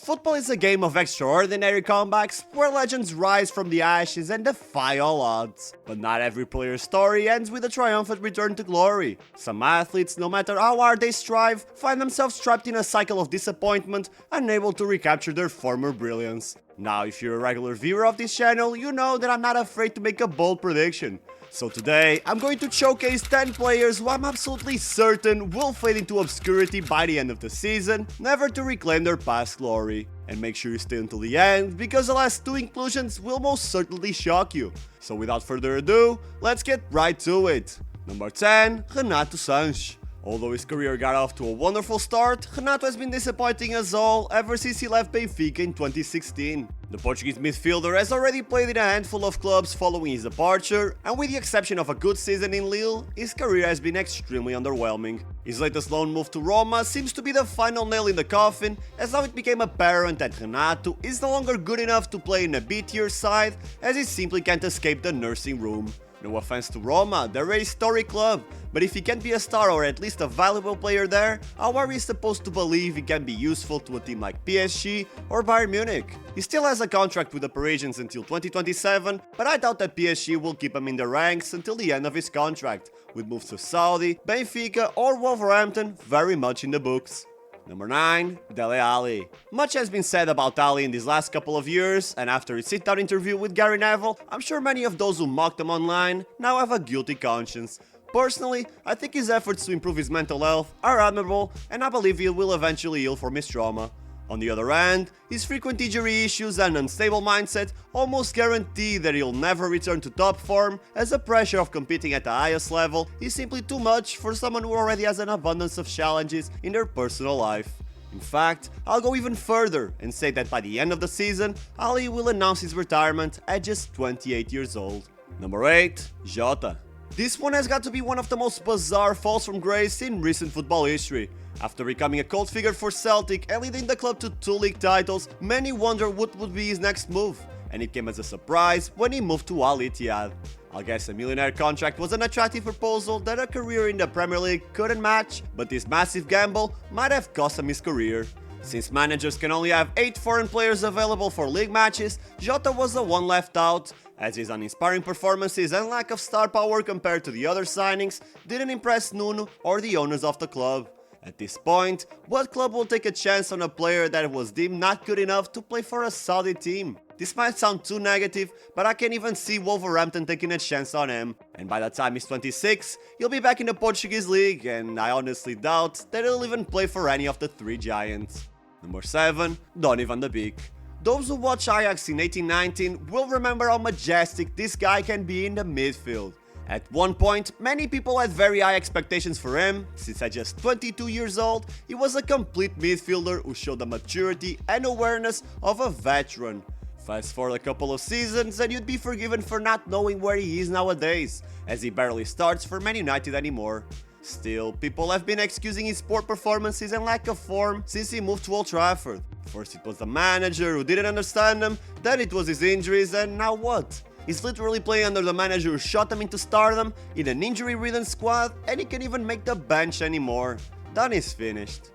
Football is a game of extraordinary comebacks where legends rise from the ashes and defy all odds. But not every player's story ends with a triumphant return to glory. Some athletes, no matter how hard they strive, find themselves trapped in a cycle of disappointment, unable to recapture their former brilliance. Now, if you're a regular viewer of this channel, you know that I'm not afraid to make a bold prediction. So today, I'm going to showcase 10 players who I'm absolutely certain will fade into obscurity by the end of the season, never to reclaim their past glory. And make sure you stay until the end, because the last two inclusions will most certainly shock you. So without further ado, let's get right to it. Number 10, Renato Sanches. Although his career got off to a wonderful start, Renato has been disappointing us all ever since he left Benfica in 2016. The Portuguese midfielder has already played in a handful of clubs following his departure, and with the exception of a good season in Lille, his career has been extremely underwhelming. His latest loan move to Roma seems to be the final nail in the coffin, as now it became apparent that Renato is no longer good enough to play in a B-tier side, as he simply can't escape the nursing room. No offense to Roma, they're a historic club, but if he can't be a star or at least a valuable player there, how are we supposed to believe he can be useful to a team like PSG or Bayern Munich? He still has a contract with the Parisians until 2027, but I doubt that PSG will keep him in the ranks until the end of his contract, with moves to Saudi, Benfica or Wolverhampton very much in the books. Number 9, Dele Alli. Much has been said about Ali in these last couple of years, and after his sit-down interview with Gary Neville, I'm sure many of those who mocked him online now have a guilty conscience. Personally, I think his efforts to improve his mental health are admirable, and I believe he will eventually heal from his trauma. On the other hand, his frequent injury issues and unstable mindset almost guarantee that he'll never return to top form, as the pressure of competing at the highest level is simply too much for someone who already has an abundance of challenges in their personal life. In fact, I'll go even further and say that by the end of the season, Ali will announce his retirement at just 28 years old. Number 8, Jota. This one has got to be one of the most bizarre falls from grace in recent football history. After becoming a cult figure for Celtic and leading the club to 2 league titles, many wondered what would be his next move, and it came as a surprise when he moved to al-ittihad. I guess a millionaire contract was an attractive proposal that a career in the Premier League couldn't match, but this massive gamble might have cost him his career. Since managers can only have 8 foreign players available for league matches, Jota was the one left out, as his uninspiring performances and lack of star power compared to the other signings didn't impress Nuno or the owners of the club. At this point, what club will take a chance on a player that was deemed not good enough to play for a Saudi team? This might sound too negative, but I can't even see Wolverhampton taking a chance on him. And by the time he's 26, he'll be back in the Portuguese league, and I honestly doubt that he'll even play for any of the 3 giants. Number 7, Donny van de Beek. Those who watch Ajax in 1819 will remember how majestic this guy can be in the midfield. At one point, many people had very high expectations for him, since at just 22 years old, he was a complete midfielder who showed the maturity and awareness of a veteran. Fast forward a couple of seasons and you'd be forgiven for not knowing where he is nowadays, as he barely starts for Man United anymore. Still, people have been excusing his poor performances and lack of form since he moved to Old Trafford. First it was the manager who didn't understand him, then it was his injuries, and now what? He's literally playing under the manager who shot him into stardom in an injury-ridden squad, and he can't even make the bench anymore. Donny's finished.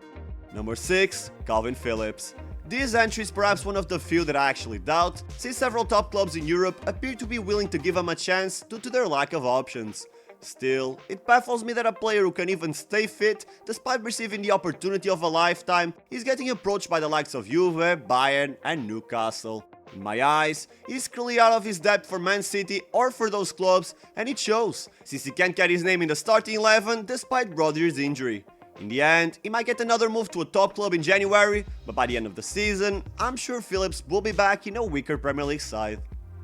Number 6, Kalvin Phillips. This entry is perhaps one of the few that I actually doubt, since several top clubs in Europe appear to be willing to give him a chance due to their lack of options. Still, it baffles me that a player who can even stay fit, despite receiving the opportunity of a lifetime, is getting approached by the likes of Juve, Bayern and Newcastle. In my eyes, he's clearly out of his depth for Man City or for those clubs, and it shows, since he can't get his name in the starting 11 despite Rodri's injury. In the end, he might get another move to a top club in January, but by the end of the season, I'm sure Phillips will be back in a weaker Premier League side.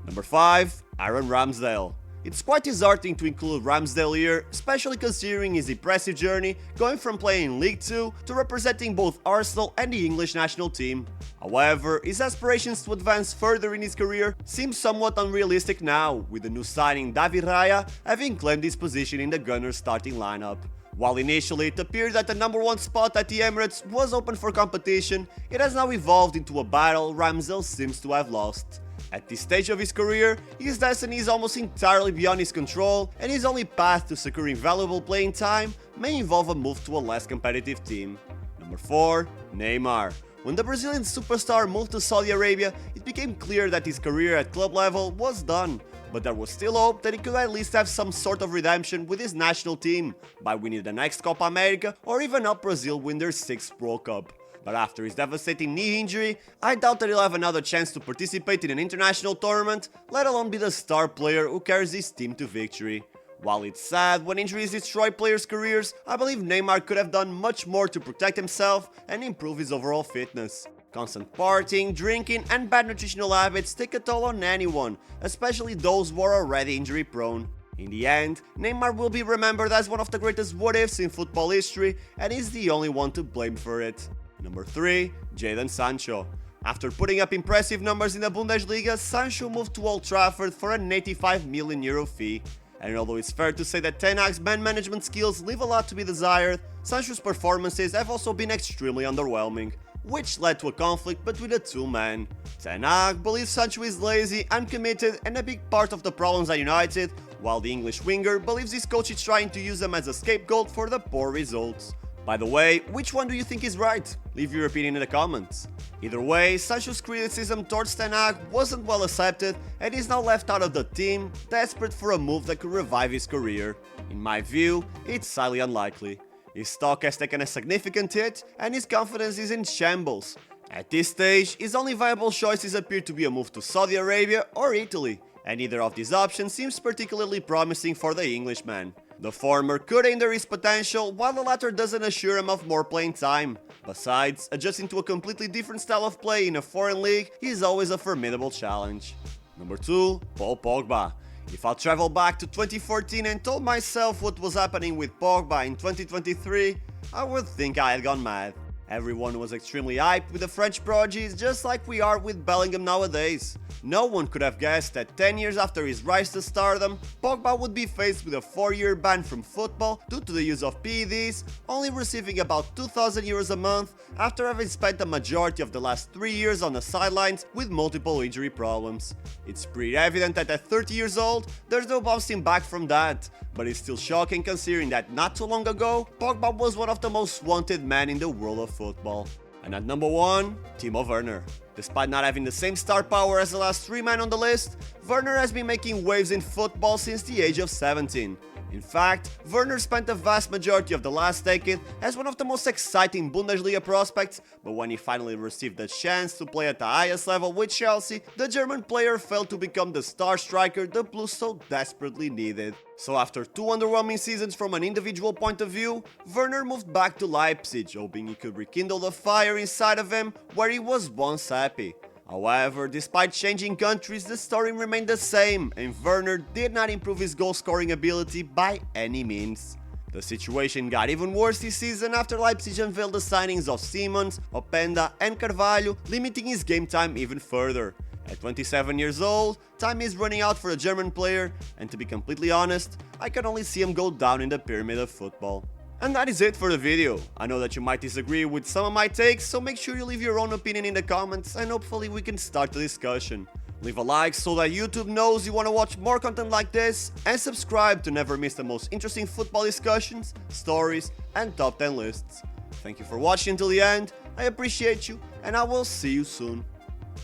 Number 5, Aaron Ramsdale. It's quite disheartening to include Ramsdale here, especially considering his impressive journey going from playing in League 2 to representing both Arsenal and the English national team. However, his aspirations to advance further in his career seem somewhat unrealistic now, with the new signing David Raya having claimed his position in the Gunners starting lineup. While initially it appeared that the number 1 spot at the Emirates was open for competition, it has now evolved into a battle Ramsdale seems to have lost. At this stage of his career, his destiny is almost entirely beyond his control, and his only path to securing valuable playing time may involve a move to a less competitive team. Number 4, Neymar. When the Brazilian superstar moved to Saudi Arabia, it became clear that his career at club level was done, but there was still hope that he could at least have some sort of redemption with his national team, by winning the next Copa America or even help Brazil win their 6th World Cup. But after his devastating knee injury, I doubt that he'll have another chance to participate in an international tournament, let alone be the star player who carries his team to victory. While it's sad when injuries destroy players' careers, I believe Neymar could have done much more to protect himself and improve his overall fitness. Constant partying, drinking, and bad nutritional habits take a toll on anyone, especially those who are already injury prone. In the end, Neymar will be remembered as one of the greatest what-ifs in football history, and is the only one to blame for it. Number 3. Jadon Sancho. After putting up impressive numbers in the Bundesliga, Sancho moved to Old Trafford for an €85 million fee. And although it's fair to say that Ten Hag's man management skills leave a lot to be desired, Sancho's performances have also been extremely underwhelming, which led to a conflict between the two men. Ten Hag believes Sancho is lazy, uncommitted, and a big part of the problems at United, while the English winger believes his coach is trying to use him as a scapegoat for the poor results. By the way, which one do you think is right? Leave your opinion in the comments. Either way, Sancho's criticism towards Ten Hag wasn't well accepted, and he's now left out of the team, desperate for a move that could revive his career. In my view, it's highly unlikely. His stock has taken a significant hit, and his confidence is in shambles. At this stage, his only viable choices appear to be a move to Saudi Arabia or Italy, and neither of these options seems particularly promising for the Englishman. The former could hinder his potential, while the latter doesn't assure him of more playing time. Besides, adjusting to a completely different style of play in a foreign league is always a formidable challenge. Number 2. Paul Pogba. If I travel back to 2014 and told myself what was happening with Pogba in 2023, I would think I had gone mad. Everyone was extremely hyped with the French prodigies, just like we are with Bellingham nowadays. No one could have guessed that 10 years after his rise to stardom, Pogba would be faced with a 4-year ban from football due to the use of PEDs, only receiving about €2,000 a month after having spent the majority of the last 3 years on the sidelines with multiple injury problems. It's pretty evident that at 30 years old, there's no bouncing back from that, but it's still shocking considering that not too long ago, Pogba was one of the most wanted men in the world of football. And at number 1, Timo Werner. Despite not having the same star power as the last 3 men on the list, Werner has been making waves in football since the age of 17. In fact, Werner spent the vast majority of the last decade as one of the most exciting Bundesliga prospects, but when he finally received the chance to play at the highest level with Chelsea, the German player failed to become the star striker the Blues so desperately needed. So after 2 underwhelming seasons from an individual point of view, Werner moved back to Leipzig, hoping he could rekindle the fire inside of him where he was once happy. However, despite changing countries, the story remained the same, and Werner did not improve his goal-scoring ability by any means. The situation got even worse this season after Leipzig unveiled the signings of Simons, Openda and Carvalho, limiting his game time even further. At 27 years old, time is running out for the German player, and to be completely honest, I can only see him go down in the pyramid of football. And that is it for the video. I know that you might disagree with some of my takes, so make sure you leave your own opinion in the comments and hopefully we can start the discussion. Leave a like so that YouTube knows you want to watch more content like this, and subscribe to never miss the most interesting football discussions, stories, and top 10 lists. Thank you for watching until the end, I appreciate you, and I will see you soon.